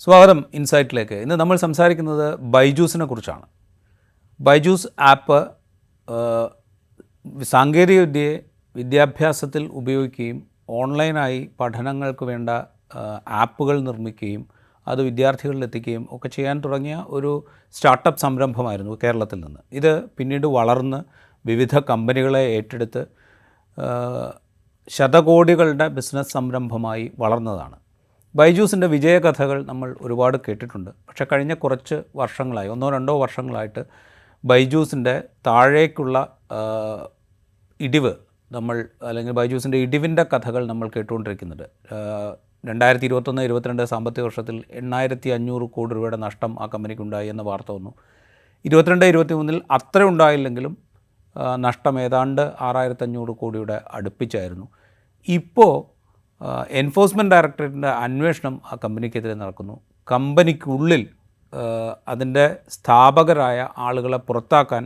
സ്വാഗതം ഇൻസൈറ്റിലേക്ക്. ഇന്ന് നമ്മൾ സംസാരിക്കുന്നത് ബൈജൂസിനെ കുറിച്ചാണ്. ബൈജൂസ് ആപ്പ് സാങ്കേതികവിദ്യയെ വിദ്യാഭ്യാസത്തിൽ ഉപയോഗിക്കുകയും ഓൺലൈനായി പഠനങ്ങൾക്ക് വേണ്ട ആപ്പുകൾ നിർമ്മിക്കുകയും അത് വിദ്യാർത്ഥികളിൽ എത്തിക്കുകയും ഒക്കെ ചെയ്യാൻ തുടങ്ങിയ ഒരു സ്റ്റാർട്ടപ്പ് സംരംഭമായിരുന്നു കേരളത്തിൽ നിന്ന്. ഇത് പിന്നീട് വളർന്ന് വിവിധ കമ്പനികളെ ഏറ്റെടുത്ത് ശതകോടികളുടെ ബിസിനസ് സംരംഭമായി വളർന്നതാണ്. ബൈജൂസിൻ്റെ വിജയകഥകൾ നമ്മൾ ഒരുപാട് കേട്ടിട്ടുണ്ട്. പക്ഷേ കഴിഞ്ഞ കുറച്ച് വർഷങ്ങളായി, 1-2 വർഷങ്ങളായിട്ട് ബൈജൂസിൻ്റെ താഴേക്കുള്ള ഇടിവ് അല്ലെങ്കിൽ ബൈജൂസിൻ്റെ ഇടിവിൻ്റെ കഥകൾ നമ്മൾ കേട്ടുകൊണ്ടിരിക്കുന്നുണ്ട്. 2021-22 സാമ്പത്തിക വർഷത്തിൽ 8,500 കോടി രൂപയുടെ നഷ്ടം ആ കമ്പനിക്കുണ്ടായി എന്ന വാർത്ത വന്നു. 22-23 അത്ര ഉണ്ടായില്ലെങ്കിലും നഷ്ടം ഏതാണ്ട് 6,500 കോടിയുടെ അടുപ്പിച്ചായിരുന്നു. ഇപ്പോൾ എൻഫോഴ്സ്മെൻറ്റ് ഡയറക്ടറേറ്റിൻ്റെ അന്വേഷണം ആ കമ്പനിക്കെതിരെ നടക്കുന്നു. കമ്പനിക്കുള്ളിൽ അതിൻ്റെ സ്ഥാപകരായ ആളുകളെ പുറത്താക്കാൻ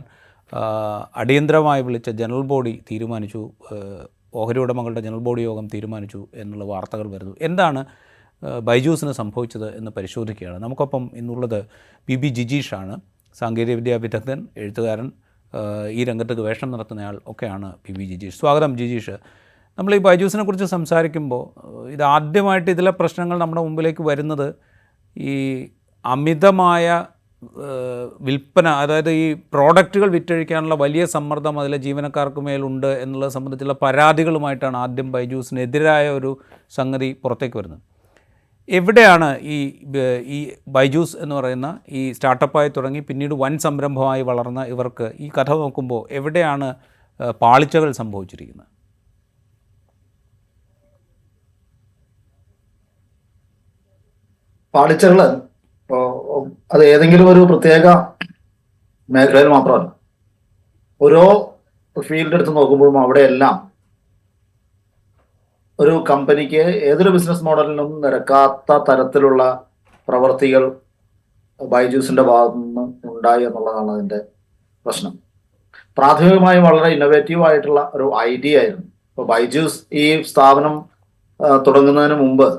അടിയന്തരമായി വിളിച്ച ജനറൽ ബോഡി തീരുമാനിച്ചു. ഓഹരി ഉടമകളുടെ ജനറൽ ബോഡി യോഗം തീരുമാനിച്ചു എന്നുള്ള വാർത്തകൾ വരുന്നു. എന്താണ് ബൈജൂസിന് സംഭവിച്ചത് എന്ന് പരിശോധിക്കുകയാണ്. നമുക്കൊപ്പം ഇന്നുള്ളത് PB ജിജീഷാണ്. സാങ്കേതികവിദ്യാ വിദഗ്ധൻ, എഴുത്തുകാരൻ, ഈ രംഗത്ത് ഗവേഷണം നടത്തുന്നയാൾ ഒക്കെയാണ് PB ജിജീഷ്. സ്വാഗതം ജിജീഷ്. നമ്മൾ ഈ ബൈജൂസിനെ കുറിച്ച് സംസാരിക്കുമ്പോൾ ഇത് ആദ്യമായിട്ട് ഇതിലെ പ്രശ്നങ്ങൾ നമ്മുടെ മുമ്പിലേക്ക് വരുന്നത് ഈ അമിതമായ വിൽപ്പന, അതായത് ഈ പ്രോഡക്റ്റുകൾ വിറ്റഴിക്കാനുള്ള വലിയ സമ്മർദ്ദം അതിലെ ജീവനക്കാർക്ക് മേലുണ്ട് എന്നുള്ളത് സംബന്ധിച്ചുള്ള പരാതികളുമായിട്ടാണ് ആദ്യം ബൈജൂസിനെതിരായ ഒരു സംഗതി പുറത്തേക്ക് വരുന്നത്. എവിടെയാണ് ഈ ബൈജൂസ് എന്ന് പറയുന്ന ഈ സ്റ്റാർട്ടപ്പായി തുടങ്ങി പിന്നീട് വൻ സംരംഭമായി വളർന്ന ഇവർക്ക് ഈ കഥ നോക്കുമ്പോൾ എവിടെയാണ് പാളിച്ചകൾ സംഭവിച്ചിരിക്കുന്നത്? പാളിച്ചകൾ അത് ഏതെങ്കിലും ഒരു പ്രത്യേക മേഖലയിൽ മാത്രമല്ല, ഓരോ ഫീൽഡ് എടുത്ത് നോക്കുമ്പോഴും അവിടെയെല്ലാം ഒരു കമ്പനിക്ക് ഏതൊരു ബിസിനസ് മോഡലിനും നിരക്കാത്ത തരത്തിലുള്ള പ്രവർത്തികൾ ബൈജൂസിന്റെ ഭാഗത്തു നിന്ന് ഉണ്ടായി എന്നുള്ളതാണ് അതിന്റെ പ്രശ്നം. പ്രാഥമികമായി വളരെ ഇന്നോവേറ്റീവ് ആയിട്ടുള്ള ഒരു ഐഡിയ ആയിരുന്നു. ഇപ്പോൾ ബൈജൂസ് ഈ സ്ഥാപനം തുടങ്ങുന്നതിന് മുമ്പ്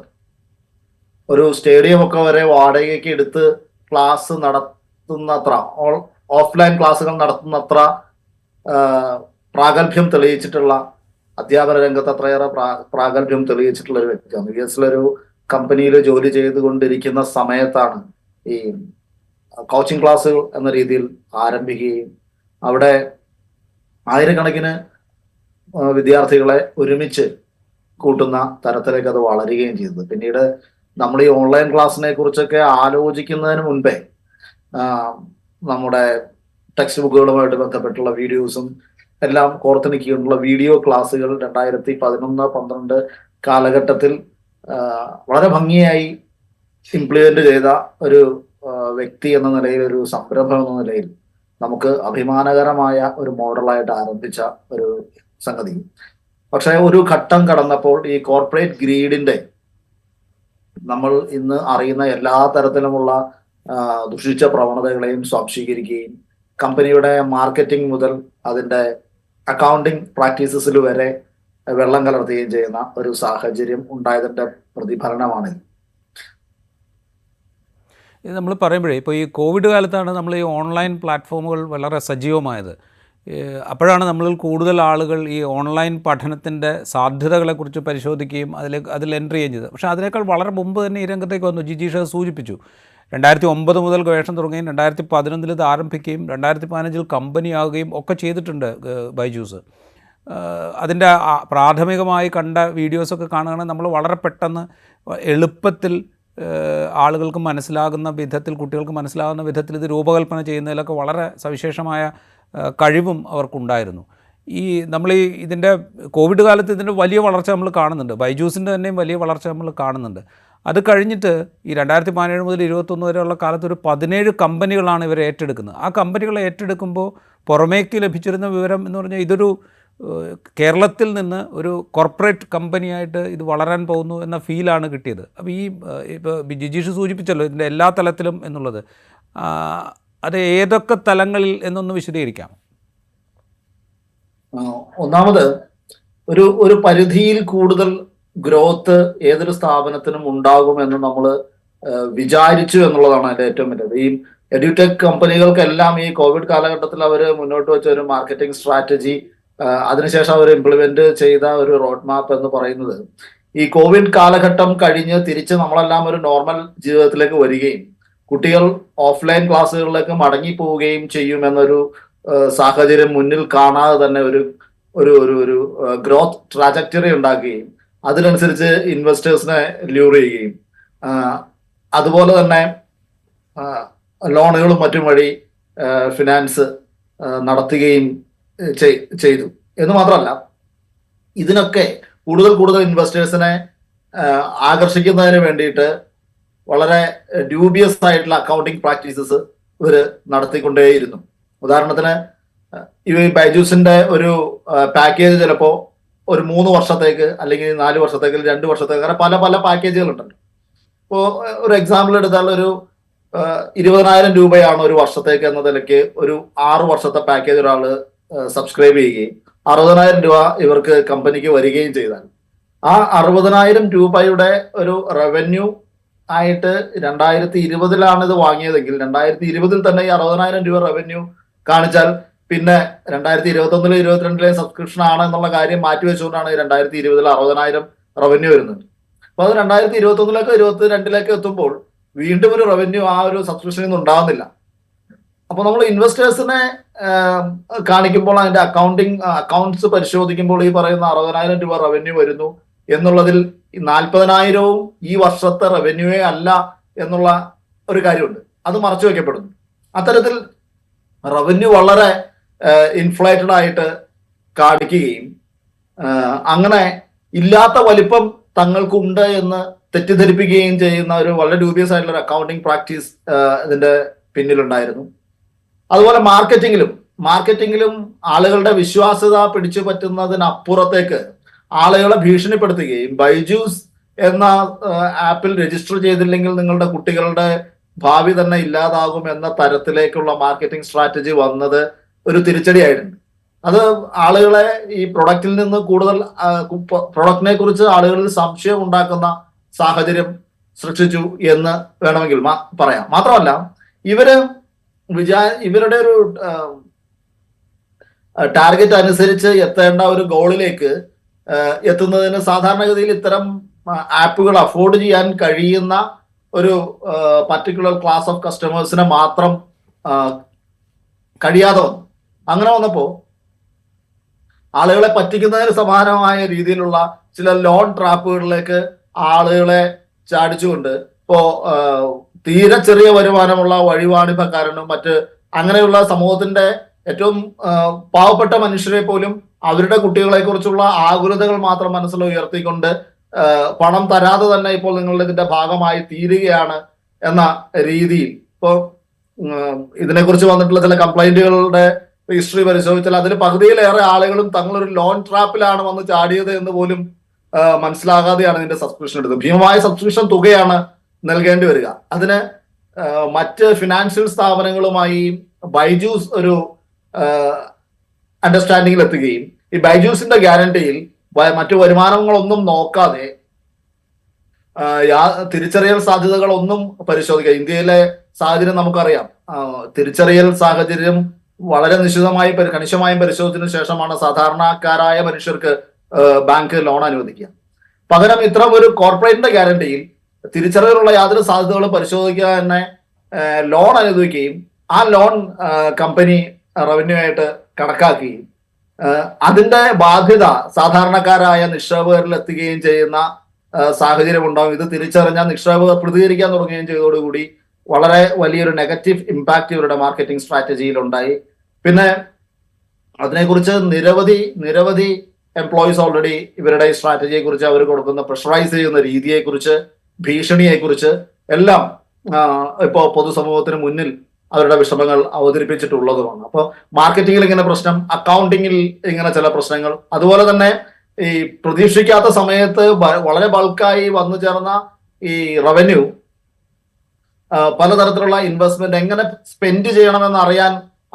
ഒരു സ്റ്റേഡിയം ഒക്കെ വരെ വാടകയ്ക്ക് എടുത്ത് ക്ലാസ് നടത്തുന്നത്ര, ഓഫ്ലൈൻ ക്ലാസ്സുകൾ നടത്തുന്നത്ര പ്രാഗൽഭ്യം തെളിയിച്ചിട്ടുള്ള, അധ്യാപന രംഗത്ത് അത്രയേറെ പ്രാഗൽഭ്യം തെളിയിച്ചിട്ടുള്ള ഒരു വ്യക്തിയാണ്. US ഒരു കമ്പനിയിൽ ജോലി ചെയ്തുകൊണ്ടിരിക്കുന്ന സമയത്താണ് ഈ കോച്ചിങ് ക്ലാസ്സുകൾ എന്ന രീതിയിൽ ആരംഭിക്കുകയും അവിടെ ആയിരക്കണക്കിന് വിദ്യാർത്ഥികളെ ഒരുമിച്ച് കൂട്ടുന്ന തരത്തിലേക്ക് അത് വളരുകയും ചെയ്തത്. പിന്നീട് നമ്മൾ ഈ ഓൺലൈൻ ക്ലാസ്സിനെ കുറിച്ചൊക്കെ ആലോചിക്കുന്നതിന് മുൻപേ നമ്മുടെ ടെക്സ്റ്റ് ബുക്കുകളുമായിട്ട് ബന്ധപ്പെട്ടുള്ള വീഡിയോസും എല്ലാം കോർത്തിണക്കിയിട്ടുള്ള വീഡിയോ ക്ലാസ്സുകൾ 2011-12 കാലഘട്ടത്തിൽ വളരെ ഭംഗിയായി ഇംപ്ലിമെന്റ് ചെയ്ത ഒരു വ്യക്തി എന്ന നിലയിൽ, ഒരു സംരംഭം എന്ന നിലയിൽ നമുക്ക് അഭിമാനകരമായ ഒരു മോഡലായിട്ട് ആരംഭിച്ച ഒരു സംഗതി. പക്ഷെ ഒരു ഘട്ടം കടന്നപ്പോൾ ഈ കോർപ്പറേറ്റ് ഗ്രീഡിന്റെ, നമ്മൾ ഇന്ന് അറിയുന്ന എല്ലാ തരത്തിലുമുള്ള ദുഷിച്ച പ്രവണതകളെയും സ്വാംശീകരിക്കുകയും കമ്പനിയുടെ മാർക്കറ്റിംഗ് മുതൽ അതിൻ്റെ അക്കൗണ്ടിങ് പ്രാക്ടീസസിൽ വരെ വെള്ളം കലർത്തുകയും ചെയ്യുന്ന ഒരു സാഹചര്യം ഉണ്ടായതിൻ്റെ പ്രതിഫലനമാണ്. ഇത് നമ്മൾ പറയുമ്പോഴേ, ഇപ്പോൾ ഈ കോവിഡ് കാലത്താണ് നമ്മൾ ഈ ഓൺലൈൻ പ്ലാറ്റ്ഫോമുകൾ വളരെ സജീവമായത്. അപ്പോഴാണ് നമ്മളിൽ കൂടുതൽ ആളുകൾ ഈ ഓൺലൈൻ പഠനത്തിൻ്റെ സാധ്യതകളെക്കുറിച്ച് പരിശോധിക്കുകയും അതിൽ എൻട്രി ചെയ്യുകയും ചെയ്തത്. പക്ഷേ അതിനേക്കാൾ വളരെ മുമ്പ് തന്നെ ഈ രംഗത്തേക്ക് വന്നു. ജിജീഷ് സൂചിപ്പിച്ചു, 2009 മുതൽ ഗവേഷണം തുടങ്ങുകയും 2011 ഇത് ആരംഭിക്കുകയും 2015 കമ്പനിയാവുകയും ഒക്കെ ചെയ്തിട്ടുണ്ട് ബൈജൂസ്. അതിൻ്റെ പ്രാഥമികമായി കണ്ട വീഡിയോസൊക്കെ കാണുകയാണെങ്കിൽ നമ്മൾ വളരെ പെട്ടെന്ന് എളുപ്പത്തിൽ ആളുകൾക്ക് മനസ്സിലാകുന്ന വിധത്തിൽ, കുട്ടികൾക്ക് മനസ്സിലാകുന്ന വിധത്തിൽ ഇത് രൂപകൽപ്പന ചെയ്യുന്നതിലൊക്കെ വളരെ സവിശേഷമായ കഴിവും അവർക്കുണ്ടായിരുന്നു. നമ്മൾ ഇതിൻ്റെ കോവിഡ് കാലത്ത് ഇതിൻ്റെ വലിയ വളർച്ച നമ്മൾ കാണുന്നുണ്ട്. ബൈജൂസിൻ്റെ തന്നെയും വലിയ വളർച്ച നമ്മൾ കാണുന്നുണ്ട്. അത് കഴിഞ്ഞിട്ട് ഈ 2017 മുതൽ 2021 വരെയുള്ള കാലത്ത് ഒരു 17 കമ്പനികളാണ് ഇവർ ഏറ്റെടുക്കുന്നത്. ആ കമ്പനികളെ ഏറ്റെടുക്കുമ്പോൾ പുറമേക്ക് ലഭിച്ചിരുന്ന വിവരം എന്ന് പറഞ്ഞാൽ ഇതൊരു കേരളത്തിൽ നിന്ന് ഒരു കോർപ്പറേറ്റ് കമ്പനിയായിട്ട് ഇത് വളരാൻ പോകുന്നു എന്ന ഫീലാണ് കിട്ടിയത്. അപ്പോൾ ഇപ്പോൾ ജിജീഷ് സൂചിപ്പിച്ചല്ലോ ഇതിൻ്റെ എല്ലാ തലത്തിലും എന്നുള്ളത്. അത് ഏതൊക്കെ തലങ്ങളിൽ എന്നൊന്ന് വിശദീകരിക്കാം. ഒന്നാമത് ഒരു പരിധിയിൽ കൂടുതൽ ഗ്രോത്ത് ഏതൊരു സ്ഥാപനത്തിനും ഉണ്ടാകുമെന്ന് നമ്മൾ വിചാരിച്ചു എന്നുള്ളതാണ് അതിന്റെ ഏറ്റവും വലുത്. ഈ എഡ്യൂടെക് കമ്പനികൾക്കെല്ലാം ഈ കോവിഡ് കാലഘട്ടത്തിൽ അവർ മുന്നോട്ട് വെച്ച ഒരു മാർക്കറ്റിംഗ് സ്ട്രാറ്റജി, അതിനുശേഷം അവർ ഇംപ്ലിമെന്റ് ചെയ്ത ഒരു റോഡ് മാപ്പ് എന്ന് പറയുന്നത്, ഈ കോവിഡ് കാലഘട്ടം കഴിഞ്ഞ് തിരിച്ച് നമ്മളെല്ലാം ഒരു നോർമൽ ജീവിതത്തിലേക്ക് വരികയും കുട്ടികൾ ഓഫ്ലൈൻ ക്ലാസ്സുകളിലേക്ക് മടങ്ങി പോവുകയും ചെയ്യുമെന്നൊരു സാഹചര്യം മുന്നിൽ കാണാതെ തന്നെ ഒരു ഒരു ഒരു ഒരു ഗ്രോത്ത് ട്രാജക്ടറി ഉണ്ടാക്കുകയും അതിനനുസരിച്ച് ഇൻവെസ്റ്റേഴ്സിനെ ല്യൂർ ചെയ്യുകയും അതുപോലെ തന്നെ ലോണുകളും മറ്റും വഴി ഫിനാൻസ് നടത്തുകയും ചെയ്തു എന്ന് മാത്രമല്ല, ഇതിനൊക്കെ കൂടുതൽ കൂടുതൽ ഇൻവെസ്റ്റേഴ്സിനെ ആകർഷിക്കുന്നതിന് വേണ്ടിയിട്ട് വളരെ ഡ്യൂബിയസ് ആയിട്ടുള്ള അക്കൗണ്ടിങ് പ്രാക്ടീസസ് ഇവർ നടത്തിക്കൊണ്ടേയിരുന്നു. ഉദാഹരണത്തിന് ഈ ബൈജൂസിന്റെ ഒരു പാക്കേജ് ചിലപ്പോൾ ഒരു 3 വർഷത്തേക്ക് അല്ലെങ്കിൽ 4 വർഷത്തേക്ക് 2 വർഷത്തേക്ക് അങ്ങനെ പല പല പാക്കേജുകളുണ്ടല്ലോ. ഇപ്പോൾ ഒരു എക്സാമ്പിൾ എടുത്താൽ ഒരു 20,000 രൂപയാണ് ഒരു വർഷത്തേക്ക് എന്ന നിലയ്ക്ക് ഒരു 6 വർഷത്തെ പാക്കേജ് ഒരാൾ സബ്സ്ക്രൈബ് ചെയ്യുകയും 60,000 രൂപ ഇവർക്ക് കമ്പനിക്ക് വരികയും ചെയ്താൽ ആ 60,000 രൂപയുടെ ഒരു റവന്യൂ ആയിട്ട് 2020 ഇത് വാങ്ങിയതെങ്കിൽ 2020 തന്നെ ഈ 60,000 രൂപ റവന്യൂ കാണിച്ചാൽ പിന്നെ 2021 22 സബ്സ്ക്രിപ്ഷൻ ആണ് എന്നുള്ള കാര്യം മാറ്റിവെച്ചുകൊണ്ടാണ് 2020 60,000 റവന്യൂ വരുന്നത്. അപ്പൊ അത് 2021 22 എത്തുമ്പോൾ വീണ്ടും ഒരു റവന്യൂ ആ ഒരു സബ്സ്ക്രിപ്ഷനിൽ നിന്ന് ഉണ്ടാകുന്നില്ല. അപ്പൊ നമ്മൾ ഇൻവെസ്റ്റേഴ്സിനെ കാണിക്കുമ്പോൾ അതിന്റെ അക്കൗണ്ട്സ് പരിശോധിക്കുമ്പോൾ ഈ പറയുന്ന 60,000 രൂപ റവന്യൂ വരുന്നു എന്നുള്ളതിൽ 40,000 ഈ വർഷത്തെ റവന്യൂവേ അല്ല എന്നുള്ള ഒരു കാര്യമുണ്ട്. അത് മറച്ചു വെക്കപ്പെടുന്നു. അത്തരത്തിൽ റവന്യൂ വളരെ ഇൻഫ്ലേറ്റഡ് ആയിട്ട് കാണിക്കുകയും അങ്ങനെ ഇല്ലാത്ത വലിപ്പം തങ്ങൾക്കുണ്ട് എന്ന് തെറ്റിദ്ധരിപ്പിക്കുകയും ചെയ്യുന്ന ഒരു വളരെ ഡ്യൂബിയസ് ആയിട്ടുള്ള ഒരു അക്കൗണ്ടിങ് പ്രാക്ടീസ് ഇതിന്റെ പിന്നിലുണ്ടായിരുന്നു. അതുപോലെ മാർക്കറ്റിംഗിലും ആളുകളുടെ വിശ്വാസ്യത പിടിച്ചു പറ്റുന്നതിനപ്പുറത്തേക്ക് ആളുകളെ ഭീഷണിപ്പെടുത്തുകയും ബൈജൂസ് എന്ന ആപ്പിൽ രജിസ്റ്റർ ചെയ്തില്ലെങ്കിൽ നിങ്ങളുടെ കുട്ടികളുടെ ഭാവി തന്നെ ഇല്ലാതാകും എന്ന തരത്തിലേക്കുള്ള മാർക്കറ്റിംഗ് സ്ട്രാറ്റജി വന്നത് ഒരു തിരിച്ചടിയായിട്ടുണ്ട്. അത് ആളുകളെ ഈ പ്രൊഡക്റ്റിൽ നിന്ന് കൂടുതൽ പ്രൊഡക്റ്റിനെ കുറിച്ച് ആളുകളിൽ സംശയം ഉണ്ടാക്കുന്ന സാഹചര്യം സൃഷ്ടിച്ചു എന്ന് വേണമെങ്കിൽ പറയാം. മാത്രമല്ല ഇവരുടെ ഒരു ടാർഗറ്റ് അനുസരിച്ച് എത്തേണ്ട ഒരു ഗോളിലേക്ക് എത്തുന്നതിന് സാധാരണഗതിയിൽ ഇത്തരം ആപ്പുകൾ അഫോർഡ് ചെയ്യാൻ കഴിയുന്ന ഒരു പർട്ടിക്കുലർ ക്ലാസ് ഓഫ് കസ്റ്റമേഴ്സിനെ മാത്രം കഴിയാതെ വന്നു. അങ്ങനെ വന്നപ്പോൾ ആളുകളെ പറ്റിക്കുന്നതിന് സമാനമായ രീതിയിലുള്ള ചില ലോൺ ട്രാപ്പുകളിലേക്ക് ആളുകളെ ചാടിച്ചുകൊണ്ട് ഇപ്പോ തീരെ ചെറിയ വരുമാനമുള്ള വഴിവാണിഭക്കാരനും മറ്റ് അങ്ങനെയുള്ള സമൂഹത്തിന്റെ ഏറ്റവും പാവപ്പെട്ട മനുഷ്യരെ പോലും അവരുടെ കുട്ടികളെ കുറിച്ചുള്ള ആകുലതകൾ മാത്രം മനസ്സിൽ ഉയർത്തിക്കൊണ്ട് പണം തരാതെ തന്നെ ഇപ്പോൾ നിങ്ങളുടെ ഇതിന്റെ ഭാഗമായി തീരുകയാണ് എന്ന രീതിയിൽ ഇപ്പോൾ ഇതിനെക്കുറിച്ച് വന്നിട്ടുള്ള ചില കംപ്ലൈന്റുകളുടെ ഹിസ്റ്ററി പരിശോധിച്ചാൽ അതിൽ പകുതിയിലേറെ ആളുകളും തങ്ങളൊരു ലോൺ ട്രാപ്പിലാണ് വന്ന് ചാടിയത് എന്ന് പോലും മനസ്സിലാകാതെയാണ് ഇതിന്റെ സബ്സ്ക്രിപ്ഷൻ എടുത്തത്. ഭീമമായ സബ്സ്ക്രിപ്ഷൻ തുകയാണ് നൽകേണ്ടി വരിക. അതിന് മറ്റ് ഫിനാൻഷ്യൽ സ്ഥാപനങ്ങളുമായി ബൈജൂസ് ഒരു അണ്ടർസ്റ്റാൻഡിങ്ങിൽ എത്തുകയും ഈ ബൈജൂസിന്റെ ഗ്യാരണ്ടിയിൽ മറ്റു വരുമാനങ്ങളൊന്നും നോക്കാതെ തിരിച്ചറിയൽ സാധ്യതകളൊന്നും പരിശോധിക്കുക. ഇന്ത്യയിലെ സാഹചര്യം നമുക്കറിയാം. തിരിച്ചറിയൽ സാഹചര്യം വളരെ നിശ്ചിതമായി കണിശമായും പരിശോധിച്ചതിനു ശേഷമാണ് സാധാരണക്കാരായ മനുഷ്യർക്ക് ബാങ്ക് ലോൺ അനുവദിക്കുക. പകരം ഇത്തരം ഒരു കോർപ്പറേറ്റിന്റെ ഗ്യാരണ്ടിയിൽ തിരിച്ചറിയലുള്ള യാതൊരു സാധ്യതകളും പരിശോധിക്കാതെ തന്നെ ലോൺ അനുവദിക്കുകയും ആ ലോൺ കമ്പനി റവന്യൂ ആയിട്ട് കണക്കാക്കുകയും അതിന്റെ ബാധ്യത സാധാരണക്കാരായ നിക്ഷേപകരിൽ എത്തുകയും ചെയ്യുന്ന സാഹചര്യം ഉണ്ടാവും. ഇത് തിരിച്ചറിഞ്ഞ നിക്ഷേപകർ പ്രതികരിക്കാൻ തുടങ്ങുകയും ചെയ്തതോടുകൂടി വളരെ വലിയൊരു നെഗറ്റീവ് ഇമ്പാക്റ്റ് ഇവരുടെ മാർക്കറ്റിംഗ് സ്ട്രാറ്റജിയിൽ ഉണ്ടായി. പിന്നെ അതിനെക്കുറിച്ച് നിരവധി എംപ്ലോയീസ് ഓൾറെഡി ഇവരുടെ ഈ സ്ട്രാറ്റജിയെ കുറിച്ച് അവർ കൊടുക്കുന്ന പ്രഷറൈസ് ചെയ്യുന്ന രീതിയെക്കുറിച്ച് ഭീഷണിയെക്കുറിച്ച് എല്ലാം ഇപ്പോൾ പൊതുസമൂഹത്തിന് മുന്നിൽ അവരുടെ വിഷമങ്ങൾ അവതരിപ്പിച്ചിട്ടുള്ളതുമാണ്. അപ്പോൾ മാർക്കറ്റിംഗിൽ ഇങ്ങനെ പ്രശ്നം, അക്കൗണ്ടിങ്ങിൽ ഇങ്ങനെ ചില പ്രശ്നങ്ങൾ, അതുപോലെ തന്നെ ഈ പ്രതീക്ഷിക്കാത്ത സമയത്ത് വളരെ ബൾക്കായി വന്നു ചേർന്ന ഈ റവന്യൂ പലതരത്തിലുള്ള ഇൻവെസ്റ്റ്മെന്റ് എങ്ങനെ സ്പെൻഡ് ചെയ്യണമെന്ന്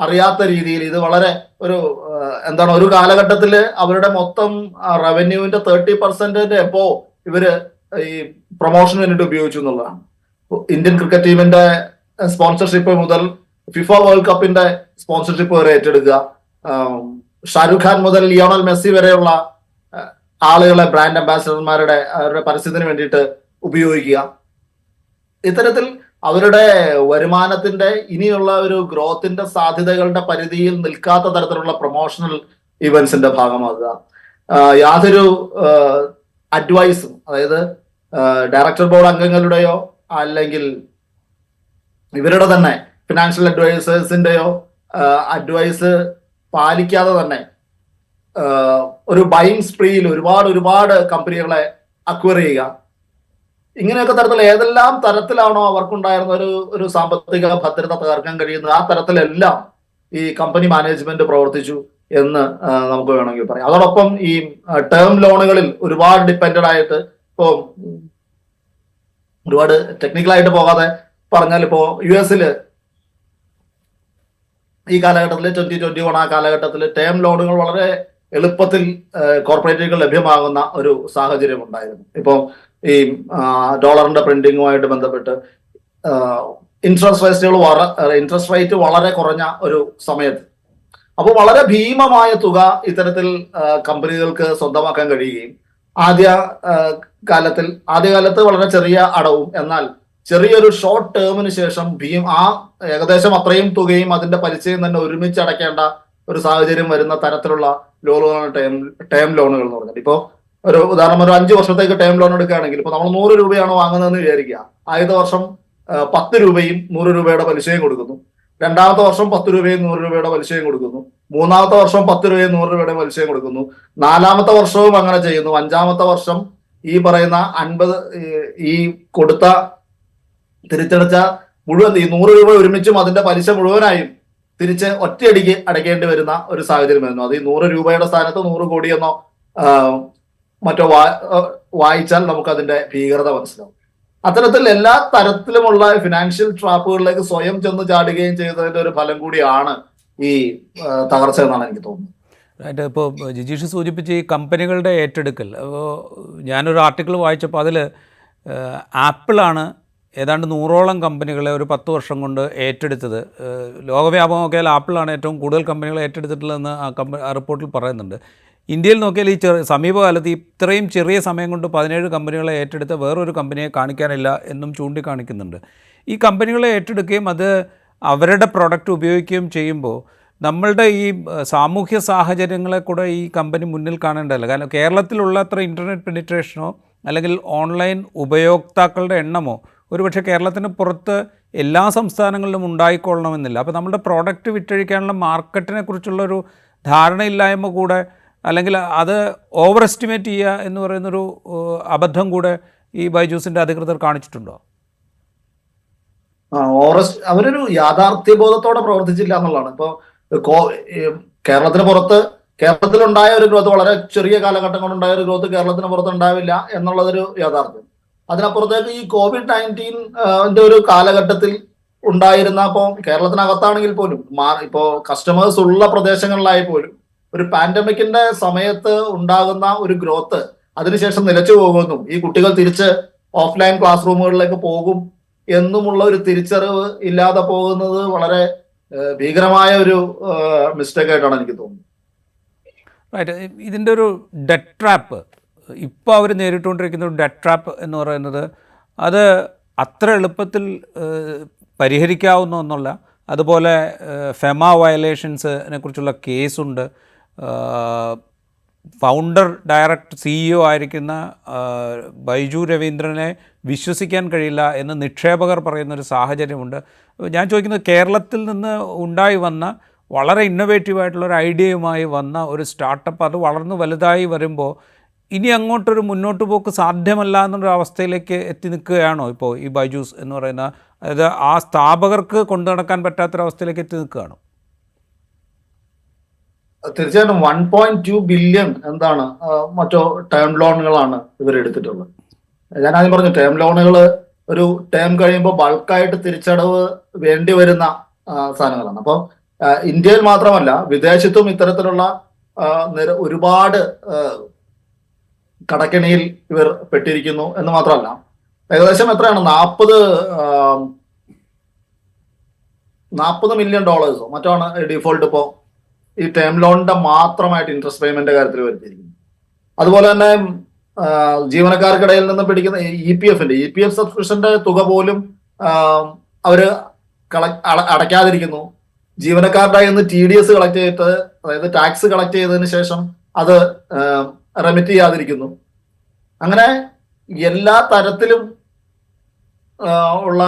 അറിയാത്ത രീതിയിൽ ഇത് വളരെ ഒരു കാലഘട്ടത്തിൽ അവരുടെ മൊത്തം റവന്യൂവിന്റെ 30% എപ്പോ ഇവര് ഈ പ്രൊമോഷന് വേണ്ടിയിട്ട് ഉപയോഗിച്ചു എന്നുള്ളതാണ്. ഇന്ത്യൻ ക്രിക്കറ്റ് ടീമിന്റെ സ്പോൺസർഷിപ്പ് മുതൽ ഫിഫ വേൾഡ് കപ്പിന്റെ സ്പോൺസർഷിപ്പ് വരെ ഏറ്റെടുക്കുക. ഷാരൂഖ് ഖാൻ മുതൽ ലിയോണൽ മെസ്സി വരെയുള്ള ആളുകളെ ബ്രാൻഡ് അംബാസിഡർമാരുടെ അവരുടെ പരസ്യത്തിന് വേണ്ടിയിട്ട് ഉപയോഗിക്കുക. ഇത്തരത്തിൽ അവരുടെ വരുമാനത്തിന്റെ ഇനിയുള്ള ഒരു ഗ്രോത്തിന്റെ സാധ്യതകളുടെ പരിധിയിൽ നിൽക്കാത്ത തരത്തിലുള്ള പ്രൊമോഷണൽ ഇവന്റ്സിന്റെ ഭാഗമാകുക. യാതൊരു അഡ്വൈസും, അതായത് ഡയറക്ടർ ബോർഡ് അംഗങ്ങളുടെയോ അല്ലെങ്കിൽ ഇവരുടെ തന്നെ ഫിനാൻഷ്യൽ അഡ്വൈസേഴ്സിന്റെയോ അഡ്വൈസ് പാലിക്കാതെ തന്നെ ഒരു ബൈങ് സ്പ്രീയിൽ ഒരുപാട് കമ്പനികളെ അക്വയർ ചെയ്യുക. ഇങ്ങനെയൊക്കെ തരത്തിൽ ഏതെല്ലാം തരത്തിലാണോ അവർക്കുണ്ടായിരുന്ന ഒരു സാമ്പത്തിക ഭദ്രത തകർക്കാൻ കഴിയുന്നത്, ആ തരത്തിലെല്ലാം ഈ കമ്പനി മാനേജ്മെന്റ് പ്രവർത്തിച്ചു എന്ന് നമുക്ക് വേണമെങ്കിൽ പറയാം. അതോടൊപ്പം ഈ ടേം ലോണുകളിൽ ഒരുപാട് ഡിപ്പെൻഡഡ് ആയിട്ട്, ഇപ്പോ ഒരുപാട് ടെക്നിക്കലായിട്ട് പോകാതെ പറഞ്ഞാൽ, ഇപ്പോ US ഈ കാലഘട്ടത്തിൽ 2021 ആ കാലഘട്ടത്തിൽ ടേം ലോണുകൾ വളരെ എളുപ്പത്തിൽ കോർപ്പറേറ്റുകൾ ലഭ്യമാകുന്ന ഒരു സാഹചര്യം ഉണ്ടായിരുന്നു. ഇപ്പോൾ ഈ ഡോളറിന്റെ പ്രിന്റിങ്ങുമായിട്ട് ബന്ധപ്പെട്ട് ഇൻട്രസ്റ്റ് റേറ്റ് വളരെ കുറഞ്ഞ ഒരു സമയത്ത്, അപ്പോൾ വളരെ ഭീമമായ തുക ഇത്തരത്തിൽ കമ്പനികൾക്ക് സ്വന്തമാക്കാൻ കഴിയുകയും ആദ്യകാലത്ത് വളരെ ചെറിയ അടവും, എന്നാൽ ചെറിയൊരു ഷോർട്ട് ടേമിന് ശേഷം ഏകദേശം അത്രയും തുകയും അതിന്റെ പലിശയും തന്നെ ഒരുമിച്ച് അടയ്ക്കേണ്ട ഒരു സാഹചര്യം വരുന്ന തരത്തിലുള്ള ലോണുകളാണ് ടേം ലോണുകൾ എന്ന് പറഞ്ഞത്. ഇപ്പോൾ ഒരു ഉദാഹരണം, ഒരു 5 വർഷത്തേക്ക് ടേം ലോൺ എടുക്കുകയാണെങ്കിൽ ഇപ്പോൾ നമ്മൾ 100 രൂപയാണ് വാങ്ങുന്നതെന്ന് വിചാരിക്കുക. ആദ്യത്തെ വർഷം 10 രൂപയും 100 രൂപയുടെ പലിശയും കൊടുക്കുന്നു. രണ്ടാമത്തെ വർഷം 10 രൂപയും 100 രൂപയുടെ പലിശയും കൊടുക്കുന്നു. മൂന്നാമത്തെ വർഷം 10 രൂപയും 100 രൂപയുടെ പലിശയും കൊടുക്കുന്നു. നാലാമത്തെ വർഷവും അങ്ങനെ ചെയ്യുന്നു. അഞ്ചാമത്തെ വർഷം ഈ പറയുന്ന 50 ഈ കൊടുത്ത തിരിച്ചടച്ച മുഴുവൻ ഈ 100 രൂപ ഒരുമിച്ചും അതിന്റെ പലിശ മുഴുവനായും തിരിച്ച് ഒറ്റയടിക്ക് അടയ്ക്കേണ്ടി വരുന്ന ഒരു സാഹചര്യം വരുന്നു. അത് ഈ 100 രൂപയുടെ സ്ഥാനത്ത് 100 കോടിയെന്നോ മറ്റോ വായിച്ചാൽ നമുക്ക് അതിന്റെ ഭീകരത മനസ്സിലാവും. അത്തരത്തിൽ എല്ലാ തരത്തിലുമുള്ള ഫിനാൻഷ്യൽ ട്രാപ്പുകളിലേക്ക് സ്വയം ചെന്ന് ചാടുകയും ചെയ്തതിന്റെ ഒരു ഫലം കൂടിയാണ് ഈ തകർച്ച എന്നാണ് എനിക്ക് തോന്നുന്നത്. ഇപ്പോൾ ജിജീഷ് സൂചിപ്പിച്ച് ഈ കമ്പനികളുടെ ഏറ്റെടുക്കൽ, അപ്പോൾ ഞാനൊരു ആർട്ടിക്കിൾ വായിച്ചപ്പോൾ അതിൽ ആപ്പിളാണ് ഏതാണ്ട് 100ഓളം കമ്പനികളെ ഒരു 10 വർഷം കൊണ്ട് ഏറ്റെടുത്തത്. ലോകവ്യാപകം നോക്കിയാൽ ആപ്പിളാണ് ഏറ്റവും കൂടുതൽ കമ്പനികളെ ഏറ്റെടുത്തിട്ടുള്ളതെന്ന് ആ റിപ്പോർട്ടിൽ പറയുന്നുണ്ട്. ഇന്ത്യയിൽ നോക്കിയാൽ ഈ സമീപകാലത്ത് ഇത്രയും ചെറിയ സമയം കൊണ്ട് 17 കമ്പനികളെ ഏറ്റെടുത്ത വേറൊരു കമ്പനിയെ കാണിക്കാനില്ല എന്നും ചൂണ്ടിക്കാണിക്കുന്നുണ്ട്. ഈ കമ്പനികളെ ഏറ്റെടുക്കുകയും അത് അവരുടെ പ്രൊഡക്റ്റ് ഉപയോഗിക്കുകയും ചെയ്യുമ്പോൾ നമ്മളുടെ ഈ സാമൂഹ്യ സാഹചര്യങ്ങളെ കൂടെ ഈ കമ്പനി മുന്നിൽ കാണേണ്ടതല്ല. കാരണം കേരളത്തിലുള്ള അത്ര ഇൻ്റർനെറ്റ് പെനിട്രേഷനോ അല്ലെങ്കിൽ ഓൺലൈൻ ഉപയോക്താക്കളുടെ എണ്ണമോ ഒരുപക്ഷെ കേരളത്തിന് പുറത്ത് എല്ലാ സംസ്ഥാനങ്ങളിലും ഉണ്ടായിക്കൊള്ളണമെന്നില്ല. അപ്പോൾ നമ്മുടെ പ്രോഡക്റ്റ് വിറ്റഴിക്കാനുള്ള മാർക്കറ്റിനെ കുറിച്ചുള്ളൊരു ധാരണയില്ലായ്മ കൂടെ, അല്ലെങ്കിൽ അത് ഓവർ എസ്റ്റിമേറ്റ് ചെയ്യുക എന്ന് പറയുന്നൊരു അബദ്ധം കൂടെ ഈ ബൈജൂസിൻ്റെ അധികൃതർ കാണിച്ചിട്ടുണ്ടോ? അവരൊരു യാഥാർത്ഥ്യബോധത്തോടെ പ്രവർത്തിച്ചില്ല എന്നുള്ളതാണ്. ഇപ്പോൾ കേരളത്തിലുണ്ടായ ഒരു ഗ്രോത്ത്, വളരെ ചെറിയ കാലഘട്ടം കൊണ്ടുണ്ടായ ഒരു ഗ്രോത്ത് കേരളത്തിന് പുറത്ത് ഉണ്ടാവില്ല എന്നുള്ളതൊരു യാഥാർത്ഥ്യം. അതിനപ്പുറത്തേക്ക് ഈ COVID-19 ഒരു കാലഘട്ടത്തിൽ ഉണ്ടായിരുന്ന, ഇപ്പോൾ കേരളത്തിനകത്താണെങ്കിൽ പോലും ഇപ്പോ കസ്റ്റമേഴ്സ് ഉള്ള പ്രദേശങ്ങളിലായി പോലും ഒരു പാൻഡമിക്കിന്റെ സമയത്ത് ഉണ്ടാകുന്ന ഒരു ഗ്രോത്ത് അതിനുശേഷം നിലച്ചു പോകുന്നു, ഈ കുട്ടികൾ തിരിച്ച് ഓഫ്ലൈൻ ക്ലാസ് റൂമുകളിലേക്ക് പോകും എന്നുമുള്ള ഒരു തിരിച്ചറിവ് ഇല്ലാതെ പോകുന്നത് വളരെ ഭീകരമായ ഒരു മിസ്റ്റേക്ക് ആയിട്ടാണ് എനിക്ക് തോന്നുന്നത്. ഇതിൻ്റെ ഒരു ഡെറ്റ് ട്രാപ്പ്, ഇപ്പോൾ അവർ നേരിട്ടുകൊണ്ടിരിക്കുന്ന ഒരു ഡെറ്റ് ട്രാപ്പ് എന്ന് പറയുന്നത് അത് അത്ര എളുപ്പത്തിൽ പരിഹരിക്കാവുന്ന ഒന്നല്ല. അതുപോലെ ഫെമ വയലേഷൻസിനെ കുറിച്ചുള്ള കേസുണ്ട്. ഫൗണ്ടർ CEO ആയിരിക്കുന്ന ബൈജു രവീന്ദ്രനെ വിശ്വസിക്കാൻ കഴിയില്ല എന്ന് നിക്ഷേപകർ പറയുന്നൊരു സാഹചര്യമുണ്ട്. ഞാൻ ചോദിക്കുന്നത്, കേരളത്തിൽ നിന്ന് ഉണ്ടായി വന്ന വളരെ ഇന്നൊവേറ്റീവായിട്ടുള്ളൊരു ഐഡിയയുമായി വന്ന ഒരു സ്റ്റാർട്ടപ്പ് അത് വളർന്ന് വലുതായി വരുമ്പോൾ ഇനി അങ്ങോട്ടൊരു മുന്നോട്ട് പോക്ക് സാധ്യമല്ല എന്നൊരു അവസ്ഥയിലേക്ക് എത്തി നിൽക്കുകയാണോ ഇപ്പോൾ ഈ ബൈജൂസ് എന്ന് പറയുന്ന, അതായത് ആ സ്ഥാപകർക്ക് കൊണ്ടു നടക്കാൻ പറ്റാത്തൊരവസ്ഥയിലേക്ക് എത്തി നിൽക്കുകയാണോ? തീർച്ചയായിട്ടും 1.2 ബില്യൺ മറ്റോ ടേം ലോണുകളാണ് ഇവരെടുത്തിട്ടുള്ളത്. ഞാൻ ആദ്യം പറഞ്ഞു, ടേം ലോണുകൾ ഒരു ടേം കഴിയുമ്പോൾ ബൾക്കായിട്ട് തിരിച്ചടവ് വേണ്ടി വരുന്ന സാധനങ്ങളാണ്. അപ്പോൾ ഇന്ത്യയിൽ മാത്രമല്ല വിദേശത്തും ഇത്തരത്തിലുള്ള ഒരുപാട് കടക്കെണിയിൽ ഇവർ പെട്ടിരിക്കുന്നു എന്ന് മാത്രമല്ല, ഏകദേശം എത്രയാണ്, $40 മില്യൺ മറ്റാണ് ഡിഫോൾട്ട് ഇപ്പോൾ ഈ ടേം ലോണിന്റെ മാത്രമായിട്ട് ഇൻട്രസ്റ്റ് പേയ്മെന്റ് കാര്യത്തിൽ വരുത്തിയിരിക്കുന്നത്. അതുപോലെ തന്നെ ജീവനക്കാർക്കിടയിൽ നിന്ന് പിടിക്കുന്ന ഇ പി എഫ് സബ്സ്ക്രിപ്ഷന്റെ തുക പോലും അവര് അടയ്ക്കാതിരിക്കുന്നു. ജീവനക്കാരുടെ കയ്യിൽ നിന്ന് TDS കളക്ട് ചെയ്തിട്ട്, അതായത് ടാക്സ് കളക്ട് ചെയ്തതിന് ശേഷം അത് റെമിറ്റ് ചെയ്യാതിരിക്കുന്നു. അങ്ങനെ എല്ലാ തരത്തിലും ഉള്ള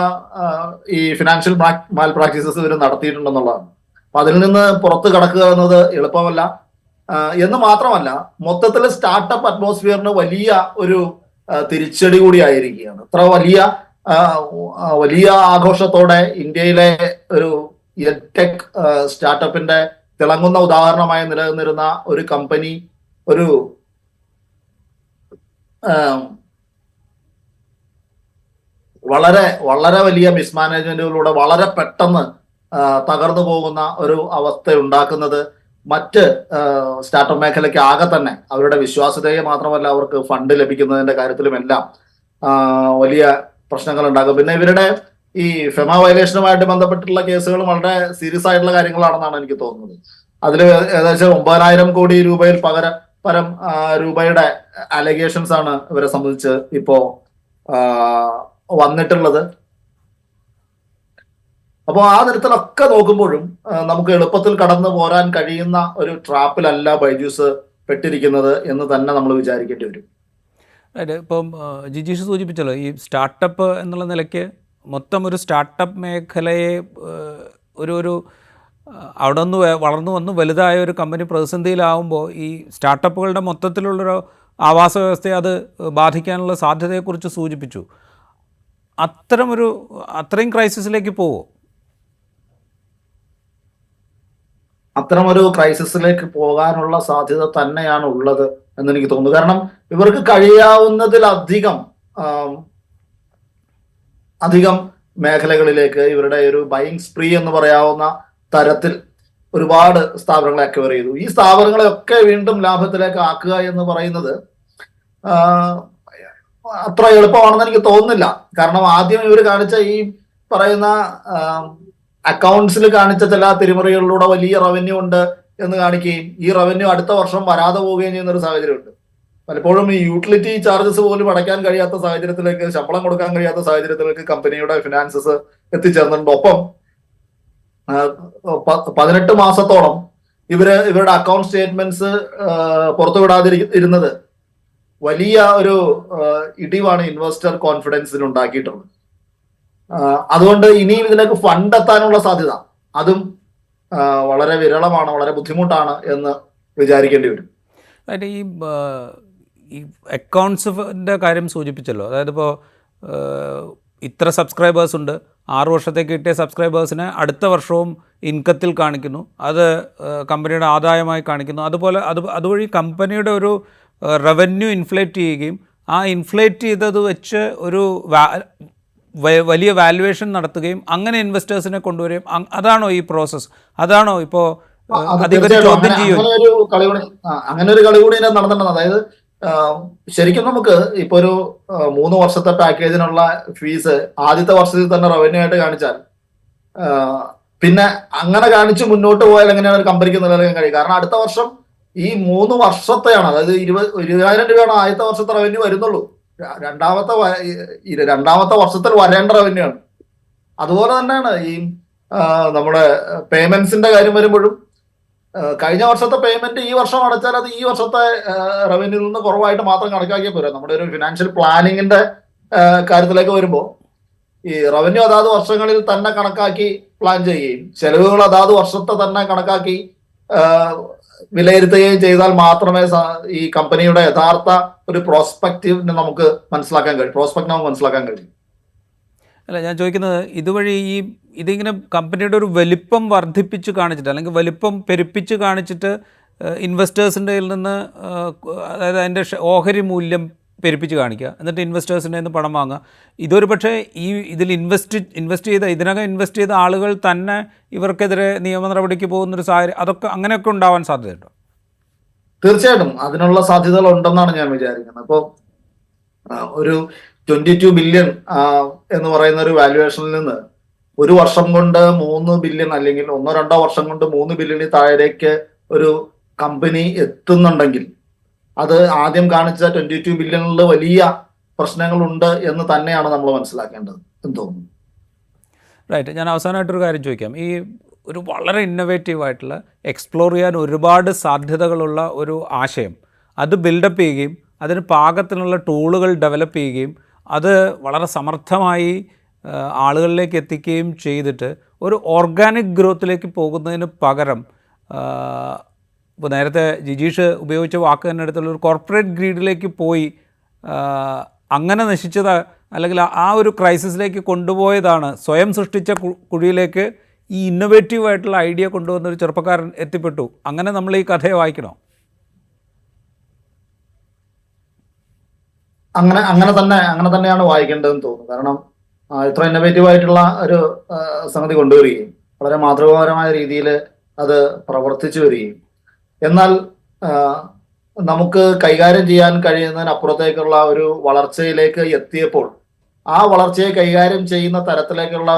ഈ ഫിനാൻഷ്യൽ മാൽ പ്രാക്ടീസസ് ഇവർ നടത്തിയിട്ടുണ്ടെന്നുള്ളതാണ്. അപ്പൊ അതിൽ നിന്ന് പുറത്ത് കടക്കുക എന്നത് എളുപ്പമല്ല. എന്ന് മാത്രമല്ല, മൊത്തത്തിൽ സ്റ്റാർട്ടപ്പ് അറ്റ്മോസ്ഫിയറിന് വലിയ ഒരു തിരിച്ചടി കൂടി ആയിരിക്കുകയാണ്. ഇത്ര വലിയ ആഘോഷത്തോടെ ഇന്ത്യയിലെ ഒരു എഡ്ടെക് സ്റ്റാർട്ടപ്പിന്റെ തിളങ്ങുന്ന ഉദാഹരണമായി നിലനിന്നിരുന്ന ഒരു കമ്പനി ഒരു വളരെ വളരെ വലിയ മിസ്മാനേജ്മെന്റുകളിലൂടെ വളരെ പെട്ടെന്ന് തകർന്നു പോകുന്ന ഒരു അവസ്ഥ ഉണ്ടാക്കുന്നത് മറ്റ് സ്റ്റാർട്ടപ്പ് മേഖലയ്ക്ക് ആകെ തന്നെ അവരുടെ വിശ്വാസ്യതയെ മാത്രമല്ല, അവർക്ക് ഫണ്ട് ലഭിക്കുന്നതിന്റെ കാര്യത്തിലുമെല്ലാം വലിയ പ്രശ്നങ്ങൾ ഉണ്ടാകും. പിന്നെ ഇവരുടെ ഈ ഫെമ വയലേഷനുമായിട്ട് ബന്ധപ്പെട്ടുള്ള കേസുകൾ വളരെ സീരിയസ് ആയിട്ടുള്ള കാര്യങ്ങളാണെന്നാണ് എനിക്ക് തോന്നുന്നത്. അതിൽ ഏകദേശം 9,000 കോടി രൂപയിൽ പരം രൂപയുടെ അലിഗേഷൻസ് ആണ് ഇവരെ സംബന്ധിച്ച് ഇപ്പോ വന്നിട്ടുള്ളത്. അപ്പോൾ ആ തരത്തിലൊക്കെ നോക്കുമ്പോഴും നമുക്ക് എളുപ്പത്തിൽ കടന്നു പോരാൻ കഴിയുന്ന ഒരു ട്രാപ്പിലല്ല ബൈജൂസ് പെട്ടിരിക്കുന്നത് എന്ന് തന്നെ നമ്മൾ വിചാരിക്കേണ്ടി വരും. അതെ, ഇപ്പം ജിജീഷ് സൂചിപ്പിച്ചല്ലോ, ഈ സ്റ്റാർട്ടപ്പ് എന്നുള്ള നിലയ്ക്ക് മൊത്തം ഒരു സ്റ്റാർട്ടപ്പ് മേഖലയെ ഒരു അവിടെ നിന്ന് വളർന്നു വന്ന് വലുതായ ഒരു കമ്പനി പ്രതിസന്ധിയിലാവുമ്പോൾ ഈ സ്റ്റാർട്ടപ്പുകളുടെ മൊത്തത്തിലുള്ളൊരു ആവാസ വ്യവസ്ഥയെ അത് ബാധിക്കാനുള്ള സാധ്യതയെക്കുറിച്ച് സൂചിപ്പിച്ചു. അത്രയും ക്രൈസിസിലേക്ക് പോവോ? അത്തരമൊരു ക്രൈസിസിലേക്ക് പോകാനുള്ള സാധ്യത തന്നെയാണ് ഉള്ളത് എന്ന് എനിക്ക് തോന്നുന്നു. കാരണം ഇവർക്ക് കഴിയാവുന്നതിലധികം മേഖലകളിലേക്ക് ഇവരുടെ ഒരു ബൈയിങ് സ്പ്രീ എന്ന് പറയാവുന്ന തരത്തിൽ ഒരുപാട് സ്ഥാപനങ്ങളെ അക്വയർ ചെയ്തു. ഈ സ്ഥാപനങ്ങളെയൊക്കെ വീണ്ടും ലാഭത്തിലേക്ക് ആക്കുക എന്ന് പറയുന്നത് അത്ര എളുപ്പമാണെന്ന് എനിക്ക് തോന്നുന്നില്ല. കാരണം ആദ്യം ഇവർ കാണിച്ച ഈ പറയുന്ന അക്കൗണ്ട്സിൽ കാണിച്ച ചില തിരിമറികളിലൂടെ വലിയ റവന്യൂ ഉണ്ട് എന്ന് കാണിക്കുകയും ഈ റവന്യൂ അടുത്ത വർഷം വരാതെ പോവുകയും ചെയ്യുന്ന ഒരു സാഹചര്യമുണ്ട്. പലപ്പോഴും ഈ യൂട്ടിലിറ്റി ചാർജസ് പോലും അടയ്ക്കാൻ കഴിയാത്ത സാഹചര്യത്തിലേക്ക്, ശമ്പളം കൊടുക്കാൻ കഴിയാത്ത സാഹചര്യത്തിലേക്ക് കമ്പനിയുടെ ഫിനാൻസസ് എത്തിച്ചേർന്നിട്ടുണ്ട്. ഒപ്പം 18 മാസത്തോളം ഇവരുടെ അക്കൗണ്ട് സ്റ്റേറ്റ്മെന്റ്സ് പുറത്തുവിടാതിരുന്നത് വലിയ ഒരു ഇടിവാണ് ഇൻവെസ്റ്റർ കോൺഫിഡൻസിന് ഉണ്ടാക്കിയിട്ടുള്ളത്. അതുകൊണ്ട് ഇനിയും ഇതിലേക്ക് ഫണ്ട് എത്താനുള്ള സാധ്യത അതും വളരെ വിരളമാണ്, വളരെ ബുദ്ധിമുട്ടാണ് എന്ന് വിചാരിക്കേണ്ടി വരും. അതായത് ഈ അക്കൗണ്ട്സിൻ്റെ കാര്യം സൂചിപ്പിച്ചല്ലോ. അതായത് ഇപ്പോൾ ഇത്ര സബ്സ്ക്രൈബേഴ്സ് ഉണ്ട്, 6 വർഷത്തേക്ക് കിട്ടിയ സബ്സ്ക്രൈബേഴ്സിനെ അടുത്ത വർഷവും ഇൻകത്തിൽ കാണിക്കുന്നു, അത് കമ്പനിയുടെ ആദായമായി കാണിക്കുന്നു. അതുവഴി കമ്പനിയുടെ ഒരു റവന്യൂ ഇൻഫ്ലേറ്റ് ചെയ്യുകയും ആ ഇൻഫ്ലേറ്റ് ചെയ്തത് വെച്ച് ഒരു വലിയ വാല്യുവേഷൻ നടത്തുകയും അങ്ങനെ ഇൻവെസ്റ്റേഴ്സിനെ കൊണ്ടുവരികയും, അതാണോ ഈ പ്രോസസ്സ്? അതാണോ ഇപ്പോൾ ചോദ്യം ചെയ്യും? അങ്ങനെ ഒരു കളി കൂടി നടന്നിട്ടുണ്ട്. അതായത് ശരിക്കും നമുക്ക് ഇപ്പൊ ഒരു 3 വർഷത്തെ പാക്കേജിനുള്ള ഫീസ് ആദ്യത്തെ വർഷത്തിൽ തന്നെ റവന്യൂ ആയിട്ട് കാണിച്ചാൽ പിന്നെ അങ്ങനെ കാണിച്ച് മുന്നോട്ട് പോയാൽ എങ്ങനെയാണ് ഒരു കമ്പനിക്ക് നിലനിൽക്കാൻ കഴിയും? കാരണം അടുത്ത വർഷം ഈ 3 വർഷത്തെയാണ്, അതായത് 20,000 രൂപയാണ് ആദ്യത്തെ വർഷത്തെ റവന്യൂ വരുന്നുള്ളൂ. രണ്ടാമത്തെ വർഷത്തിൽ വരേണ്ട റവന്യൂ ആണ്. അതുപോലെ തന്നെയാണ് ഈ നമ്മുടെ പേയ്മെന്റ്സിന്റെ കാര്യം വരുമ്പോഴും കഴിഞ്ഞ വർഷത്തെ പേയ്മെന്റ് ഈ വർഷം അടച്ചാൽ അത് ഈ വർഷത്തെ റവന്യൂ നിന്ന് കുറവായിട്ട് മാത്രം കണക്കാക്കിയാൽ പോരാ. നമ്മുടെ ഒരു ഫിനാൻഷ്യൽ പ്ലാനിങ്ങിന്റെ കാര്യത്തിലേക്ക് വരുമ്പോൾ ഈ റവന്യൂ അതാത് വർഷങ്ങളിൽ തന്നെ കണക്കാക്കി പ്ലാൻ ചെയ്യുകയും ചെലവുകൾ അതാത് വർഷത്തെ തന്നെ കണക്കാക്കി വിലയിരുത്തുകയും ചെയ്താൽ മാത്രമേ ഈ കമ്പനിയുടെ യഥാർത്ഥ ഒരു പ്രോസ്പെക്റ്റിവിനെ നമുക്ക് മനസ്സിലാക്കാൻ കഴിയും. അല്ല, ഞാൻ ചോദിക്കുന്നത് ഇതുവഴി ഇതിങ്ങനെ കമ്പനിയുടെ ഒരു വലിപ്പം വർദ്ധിപ്പിച്ച് കാണിച്ചിട്ട്, അല്ലെങ്കിൽ വലിപ്പം പെരുപ്പിച്ച് കാണിച്ചിട്ട് ഇൻവെസ്റ്റേഴ്സിൻ്റെ കയ്യിൽ നിന്ന്, അതായത് അതിൻ്റെ ഓഹരി മൂല്യം പെരുപ്പിച്ച് കാണിക്കുക, എന്നിട്ട് ഇൻവെസ്റ്റേഴ്സിൻ്റെ നിന്ന് പണം വാങ്ങുക. ഇതൊരു പക്ഷേ ഇതിൽ ഇതിനകം ഇൻവെസ്റ്റ് ചെയ്ത ആളുകൾ തന്നെ ഇവർക്കെതിരെ നിയമ നടപടിക്ക് പോകുന്നൊരു സാഹചര്യം, അങ്ങനെയൊക്കെ ഉണ്ടാവാൻ സാധ്യതയുണ്ടോ? തീർച്ചയായിട്ടും അതിനുള്ള സാധ്യതകൾ ഉണ്ടെന്നാണ് ഞാൻ വിചാരിക്കുന്നത്. അപ്പോൾ ഒരു 22 ബില്യൺ എന്ന് പറയുന്ന ഒരു വാല്യുവേഷനിൽ നിന്ന് ഒരു വർഷം കൊണ്ട് 3 ബില്യൺ അല്ലെങ്കിൽ 1-2 വർഷം കൊണ്ട് 3 ബില്യണിൽ താഴേക്ക് ഒരു കമ്പനി എത്തുന്നുണ്ടെങ്കിൽ അത് ആദ്യം കാണിച്ച 22 ബില്യണിൽ വലിയ പ്രശ്നങ്ങളുണ്ട് എന്ന് തന്നെയാണ് നമ്മൾ മനസ്സിലാക്കേണ്ടത് എന്ന് തോന്നുന്നു. റൈറ്റ്. ഞാൻ അവസാനമായിട്ടൊരു കാര്യം ചോദിക്കാം. ഈ ഒരു വളരെ ഇന്നൊവേറ്റീവ് ആയിട്ടുള്ള എക്സ്പ്ലോർ ചെയ്യാൻ ഒരുപാട് സാധ്യതകളുള്ള ഒരു ആശയം അത് ബിൽഡപ്പ് ചെയ്യുകയും അതിന് പാകത്തിനുള്ള ടൂളുകൾ ഡെവലപ്പ് ചെയ്യുകയും അത് വളരെ സമർത്ഥമായി ആളുകളിലേക്ക് എത്തിക്കുകയും ചെയ്തിട്ട് ഒരു ഓർഗാനിക് ഗ്രോത്തിലേക്ക് പോകുന്നതിന് പകരം ഇപ്പോൾ നേരത്തെ ജിജീഷ് ഉപയോഗിച്ച വാക്ക് തന്നെ എടുത്തുള്ള ഒരു കോർപ്പറേറ്റ് ഗ്രീഡിലേക്ക് പോയി അങ്ങനെ നശിച്ചത് അല്ലെങ്കിൽ ആ ഒരു ക്രൈസിസിലേക്ക് കൊണ്ടുപോയതാണ്, സ്വയം സൃഷ്ടിച്ച കുഴിയിലേക്ക് ഈ ഇന്നൊവേറ്റീവ് ആയിട്ടുള്ള ഐഡിയ കൊണ്ടുവന്ന ഒരു ചെറുപ്പക്കാരൻ എത്തിപ്പെട്ടു. അങ്ങനെ നമ്മൾ ഈ കഥയെ വായിക്കണോ? അങ്ങനെ തന്നെയാണ് വായിക്കേണ്ടതെന്ന് തോന്നുന്നു. കാരണം ഇത്ര ഇന്നോവേറ്റീവ് ആയിട്ടുള്ള ഒരു സംഗതി കൊണ്ടുവരികയും വളരെ മാതൃകാപരമായ രീതിയിൽ അത് പ്രവർത്തിച്ചു വരികയും എന്നാൽ നമുക്ക് കൈകാര്യം ചെയ്യാൻ കഴിയുന്നതിനപ്പുറത്തേക്കുള്ള ഒരു വളർച്ചയിലേക്ക് എത്തിയപ്പോൾ ആ വളർച്ചയെ കൈകാര്യം ചെയ്യുന്ന തരത്തിലേക്കുള്ള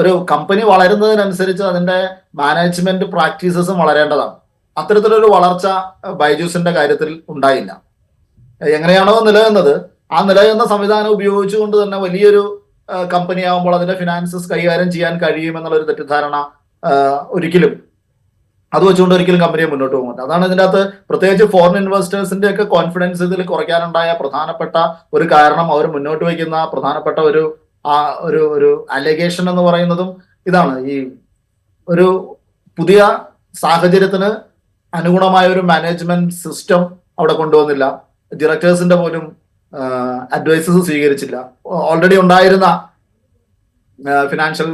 ഒരു കമ്പനി വളരുന്നതിനനുസരിച്ച് അതിന്റെ മാനേജ്മെന്റ് പ്രാക്ടീസസും വളരേണ്ടതാണ്. അത്തരത്തിലൊരു വളർച്ച ബൈജൂസിന്റെ കാര്യത്തിൽ ഉണ്ടായില്ല. എങ്ങനെയാണോ നിലനിന്നത് ആ നിലനിന്ന സംവിധാനം ഉപയോഗിച്ചുകൊണ്ട് തന്നെ വലിയൊരു കമ്പനി ആകുമ്പോൾ അതിന്റെ ഫിനാൻസസ് കൈകാര്യം ചെയ്യാൻ കഴിയുമെന്നുള്ളൊരു തെറ്റിദ്ധാരണ അത് വെച്ചുകൊണ്ട് ഒരിക്കലും കമ്പനിയെ മുന്നോട്ട് പോകും. അതാണ് ഇതിൻ്റെ അകത്ത് പ്രത്യേകിച്ച് ഫോറിൻ ഇൻവെസ്റ്റേഴ്സിന്റെ ഒക്കെ കോൺഫിഡൻസ് ഇതിൽ കുറയ്ക്കാനുണ്ടായ പ്രധാനപ്പെട്ട ഒരു കാരണം. അവർ മുന്നോട്ട് വയ്ക്കുന്ന പ്രധാനപ്പെട്ട ഒരു അലിഗേഷൻ എന്ന് പറയുന്നതും ഇതാണ്. ഈ ഒരു പുതിയ സാഹചര്യത്തിന് അനുഗുണമായ ഒരു മാനേജ്മെന്റ് സിസ്റ്റം അവിടെ കൊണ്ടുവന്നില്ല. ഡയറക്ടേഴ്സിന്റെ പോലും അഡ്വൈസസ് സ്വീകരിച്ചില്ല. ഓൾറെഡി ഉണ്ടായിരുന്ന ഫിനാൻഷ്യൽ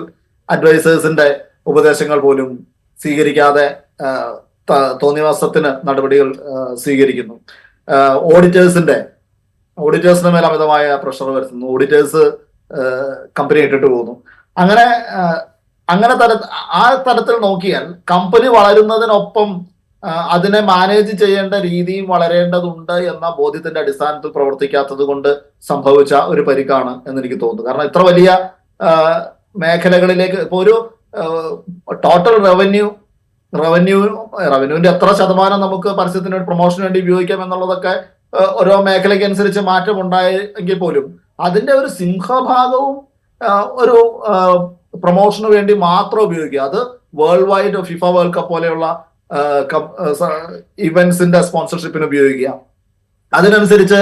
അഡ്വൈസേഴ്സിന്റെ ഉപദേശങ്ങൾ പോലും സ്വീകരിക്കാതെ തോന്നിവാസത്തിന് നടപടികൾ സ്വീകരിക്കുന്നു. ഓഡിറ്റേഴ്സിന് മേൽ അമിതമായ പ്രഷർ വരുത്തുന്നു. ഓഡിറ്റേഴ്സ് കമ്പനി ഇട്ടിട്ട് പോകുന്നു. അങ്ങനെ ആ തരത്തിൽ നോക്കിയാൽ കമ്പനി വളരുന്നതിനൊപ്പം അതിനെ മാനേജ് ചെയ്യേണ്ട രീതിയും വളരേണ്ടതുണ്ട് എന്ന ബോധ്യത്തിന്റെ അടിസ്ഥാനത്തിൽ പ്രവർത്തിക്കാത്തത് കൊണ്ട് സംഭവിച്ച ഒരു പരിക്കാണ് എന്ന് എനിക്ക് തോന്നുന്നു. കാരണം ഇത്ര വലിയ മേഖലകളിലേക്ക് ഇപ്പോൾ ഒരു ടോട്ടൽ റവന്യൂവിന്റെ എത്ര ശതമാനം നമുക്ക് പരസ്യത്തിന് പ്രൊമോഷന് വേണ്ടി ഉപയോഗിക്കാം എന്നുള്ളതൊക്കെ ഓരോ മേഖലയ്ക്ക് അനുസരിച്ച് മാറ്റം ഉണ്ടായെങ്കിൽ പോലും അതിന്റെ ഒരു സിംഹഭാഗവും ഒരു പ്രൊമോഷന് വേണ്ടി മാത്രം ഉപയോഗിക്കുക. അത് world wide FIFA world cup പോലെയുള്ള ഇവന്റ്സിന്റെ സ്പോൺസർഷിപ്പിന് ഉപയോഗിക്കുക. അതിനനുസരിച്ച്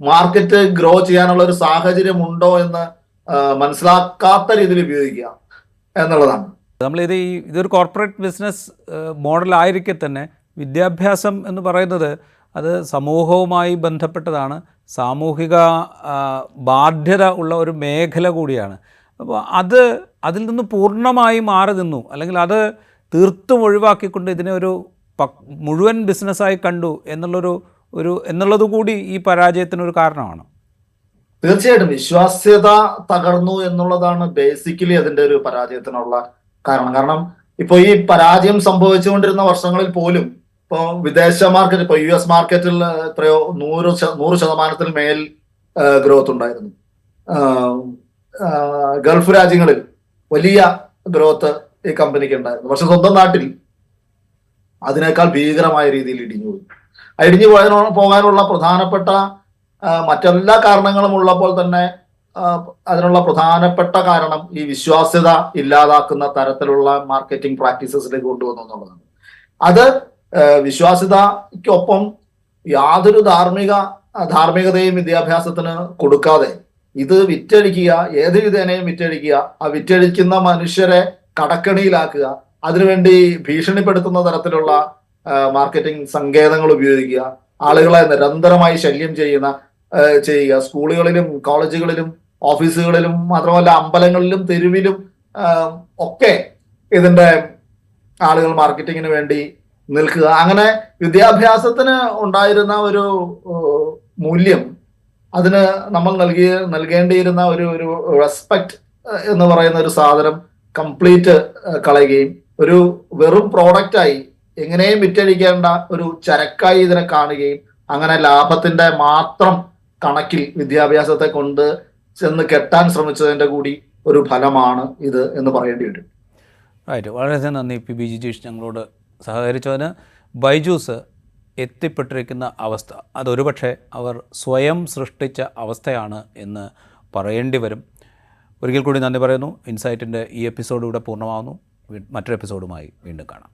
മാർക്കറ്റ് ഗ്രോ ചെയ്യാനുള്ള ഒരു സാഹചര്യം ഉണ്ടോ എന്ന് മനസ്സിലാക്കാത്ത രീതിയിൽ ഉപയോഗിക്കുക എന്നുള്ളതാണ്. ഇതൊരു കോർപ്പറേറ്റ് ബിസിനസ് മോഡലായിരിക്കെ തന്നെ വിദ്യാഭ്യാസം എന്ന് പറയുന്നത് അത് സമൂഹവുമായി ബന്ധപ്പെട്ടതാണ്, സാമൂഹിക ബാധ്യത ഉള്ള ഒരു മേഖല കൂടിയാണ്. അപ്പോൾ അതിൽ നിന്ന് പൂർണ്ണമായി മാറി നിന്നു, അല്ലെങ്കിൽ അത് തീർത്തും ഒഴിവാക്കിക്കൊണ്ട് ഇതിനെ ഒരു മുഴുവൻ ബിസിനസ്സായി കണ്ടു എന്നുള്ളത് കൂടി ഈ പരാജയത്തിനൊരു കാരണമാണ്. തീർച്ചയായിട്ടും വിശ്വാസ്യത തകർന്നു എന്നുള്ളതാണ് ബേസിക്കലി അതിന്റെ ഒരു പരാജയത്തിനുള്ള കാരണം. ഇപ്പൊ ഈ പരാജയം സംഭവിച്ചുകൊണ്ടിരുന്ന വർഷങ്ങളിൽ പോലും ഇപ്പൊ വിദേശ മാർക്കറ്റ്, ഇപ്പൊ US മാർക്കറ്റിൽ എത്രയോ 100% മേൽ ഗ്രോത്ത് ഉണ്ടായിരുന്നു. ഗൾഫ് രാജ്യങ്ങളിൽ വലിയ ഗ്രോത്ത് ഈ കമ്പനിക്ക് ഉണ്ടായിരുന്നു. പക്ഷെ സ്വന്തം നാട്ടിൽ അതിനേക്കാൾ ഭീകരമായ രീതിയിൽ ഇടിഞ്ഞു പോകാനുള്ള പ്രധാനപ്പെട്ട മറ്റെല്ലാ കാരണങ്ങളും ഉള്ളപ്പോൾ തന്നെ അതിനുള്ള പ്രധാനപ്പെട്ട കാരണം ഈ വിശ്വാസ്യത ഇല്ലാതാക്കുന്ന തരത്തിലുള്ള മാർക്കറ്റിംഗ് പ്രാക്ടീസസിലേക്ക് കൊണ്ടുവന്നു എന്നുള്ളതാണ്. അത് വിശ്വാസ്യതയ്ക്കൊപ്പം യാതൊരു ധാർമ്മികതയും വിദ്യാഭ്യാസത്തിന് കൊടുക്കാതെ ഇത് വിറ്റഴിക്കുക, ഏത് വിധേനയും വിറ്റഴിക്കുക, ആ വിറ്റഴിക്കുന്ന മനുഷ്യരെ കടക്കണിയിലാക്കുക, അതിനുവേണ്ടി ഭീഷണിപ്പെടുത്തുന്ന തരത്തിലുള്ള മാർക്കറ്റിംഗ് സങ്കേതങ്ങൾ ഉപയോഗിക്കുക, ആളുകളെ നിരന്തരമായി ശല്യം ചെയ്യുക, സ്കൂളുകളിലും കോളേജുകളിലും ഓഫീസുകളിലും മാത്രമല്ല അമ്പലങ്ങളിലും തെരുവിലും ഒക്കെ ഇതിന്റെ ആളുകൾ മാർക്കറ്റിങ്ങിന് വേണ്ടി നിൽക്കുക. അങ്ങനെ വിദ്യാഭ്യാസത്തിന് ഉണ്ടായിരുന്ന ഒരു മൂല്യം, അതിന് നമ്മൾ നൽകേണ്ടിയിരുന്ന ഒരു റെസ്പെക്ട് എന്ന് പറയുന്ന ഒരു സാധനം കംപ്ലീറ്റ് കളയുകയും ഒരു വെറും പ്രോഡക്റ്റായി എങ്ങനെയും വിറ്റഴിക്കേണ്ട ഒരു ചരക്കായി ഇതിനെ കാണുകയും അങ്ങനെ ലാഭത്തിന്റെ മാത്രം കണക്കിൽ വിദ്യാഭ്യാസത്തെ കൊണ്ട് ചെന്ന് കെട്ടാൻ ശ്രമിച്ചതിൻ്റെ കൂടി ഒരു ഫലമാണ് ഇത് എന്ന് പറയേണ്ടി വരും. റൈറ്റ്. വളരെയധികം നന്ദി പി ജിജീഷ് ഞങ്ങളോട് സഹകരിച്ചതിന്. ബൈജൂസ് എത്തിപ്പെട്ടിരിക്കുന്ന അവസ്ഥ അതൊരുപക്ഷെ അവർ സ്വയം സൃഷ്ടിച്ച അവസ്ഥയാണ് എന്ന് പറയേണ്ടി വരും. ഒരിക്കൽ കൂടി നന്ദി പറയുന്നു. ഇൻസൈറ്റിൻ്റെ ഈ എപ്പിസോഡ് ഇവിടെ പൂർണ്ണമാകുന്നു. മറ്റൊരു എപ്പിസോഡുമായി വീണ്ടും കാണാം.